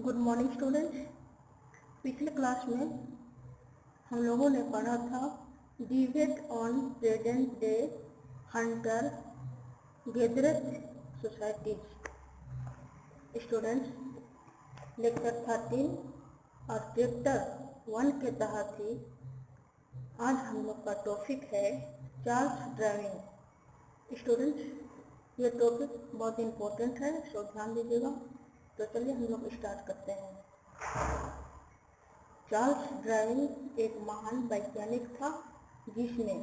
Good morning students. पिछले class में हम लोगों ने पढ़ा था debate on present day Hunter gatherer societies. Students, lecture 13 और चैप्टर 1 के तहत ही आज हम लोग का टॉपिक है चार्ल्स डार्विन। स्टूडेंट्स, ये टॉपिक बहुत इम्पोर्टेंट है, सो ध्यान दीजिएगा। तो चलिए हम लोग स्टार्ट करते हैं। चार्ल्स डार्विन एक महान वैज्ञानिक था जिसने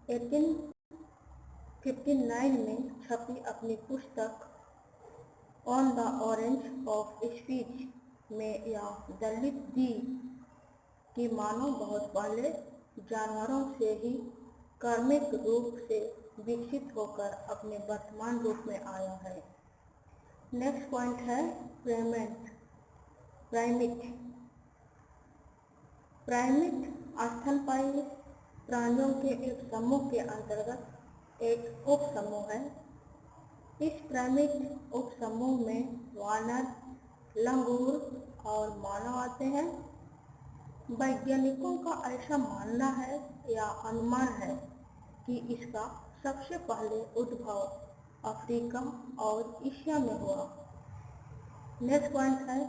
1859 में छपी अपनी पुस्तक on the orange of speech में यह दलित दी कि मानव बहुत पहले जानवरों से ही कार्मिक रूप से विकसित होकर अपने वर्तमान रूप में आया है। नेक्स्ट पॉइंट है प्राइमेट। स्तनपायी प्राणियों के एक समूह के अंतर्गत एक उप समूह है। इस प्राइमेट उप समूह में वानर, लंगूर और मानव आते हैं। वैज्ञानिकों का ऐसा मानना है या अनुमान है कि इसका सबसे पहले उद्भव अफ्रीका और एशिया में हुआ। नेक्स्ट पॉइंट है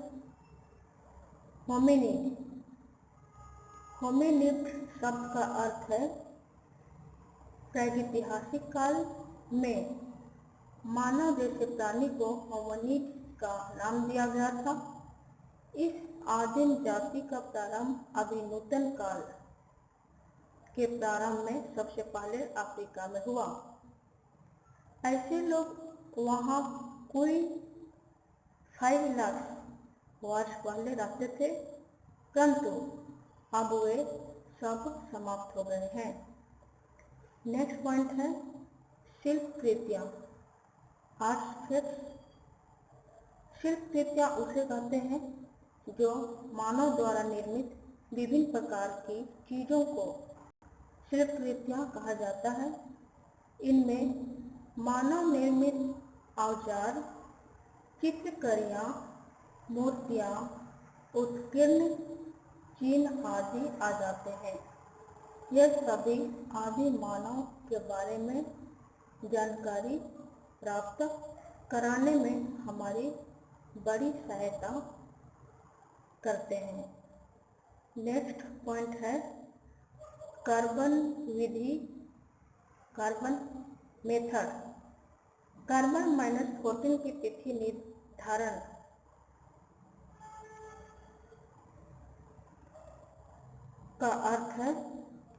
होमिनिड। होमिनिड शब्द का अर्थ है प्रागैतिहासिक काल में मानव जैसे प्राणी को होमिनिड का नाम दिया गया था। इस आदिम जाति का प्रारंभ अभिनूतन काल के प्रारंभ में सबसे पहले अफ्रीका में हुआ। ऐसे लोग वहाँ कोई 5 लाख वर्ष पहले रहते थे, परंतु अब वे सब समाप्त हो गए हैं। नेक्स्ट पॉइंट है शिल्पकृतियाँ, आर्टिफैक्ट्स। शिल्पकृतियाँ उसे कहते हैं जो मानव द्वारा निर्मित विभिन्न प्रकार की चीज़ों को शिल्पकृतियाँ कहा जाता है। इनमें मानव निर्मित औजार, चित्रकारियाँ, मूर्तियाँ, उत्कीर्ण चिन्ह आदि आ जाते हैं। यह सभी आदि मानव के बारे में जानकारी प्राप्त कराने में हमारी बड़ी सहायता करते हैं। नेक्स्ट पॉइंट है कार्बन विधि, कार्बन मेथड। कार्बन -14 की तिथि निर्धारण का अर्थ है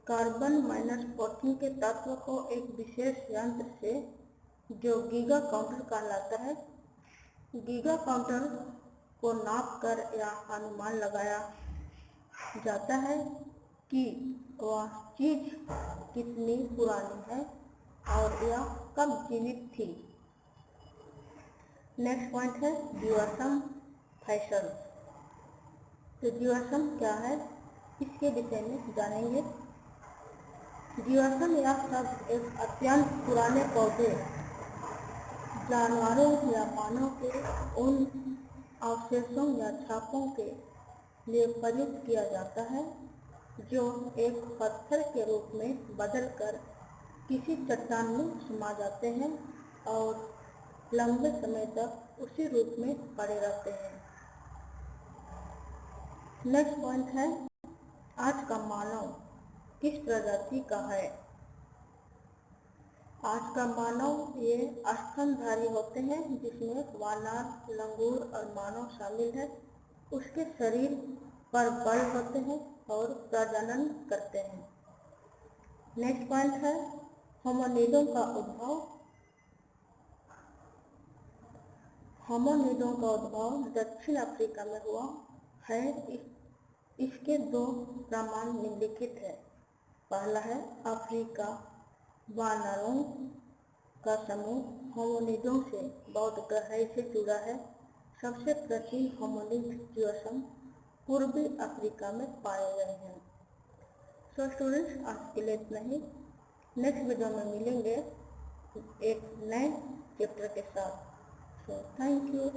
कार्बन -14 के तत्व को एक विशेष यंत्र से जो गीगा काउंटर कहलाता है, गीगा काउंटर को नाप कर यह अनुमान लगाया जाता है कि वह चीज कितनी पुरानी है और यह कब जीवित थी। नेक्स्ट पॉइंट है जीवाश्म फैशन। तो जीवाश्म क्या है, इसके विषय में जानेंगे। जीवाश्म यह शब्द एक अत्यंत पुराने पौधे, जानवरों या मानव के उन अवशेषों या छापों के लिए प्रयुक्त किया जाता है जो एक पत्थर के रूप में बदलकर किसी चट्टान में समा जाते हैं और लंबे समय तक उसी रूप में पड़े रहते हैं। नेक्स्ट पॉइंट है आज का मानव किस प्रजाति का है। आज का मानव ये स्तनधारी होते हैं जिसमें वानर, लंगूर और मानव शामिल है। उसके शरीर पर बल होते हैं और प्रजनन करते हैं। नेक्स्ट पॉइंट है होमिनिडों का उद्भव। होमिनिडों का उद्भव दक्षिण अफ्रीका में हुआ है। इसके 2 प्रमाण निम्नलिखित है। पहला है अफ्रीका वानरों का समूह होमिनिडों से बहुत गहराई से जुड़ा है। सबसे प्राचीन होमिनिड जीवाश्म पूर्वी अफ्रीका में पाए गए हैं। सो स्टूडेंट्स, आज के लिए इतना ही। नेक्स्ट वीडियो में मिलेंगे एक नए चैप्टर के साथ। So thank you.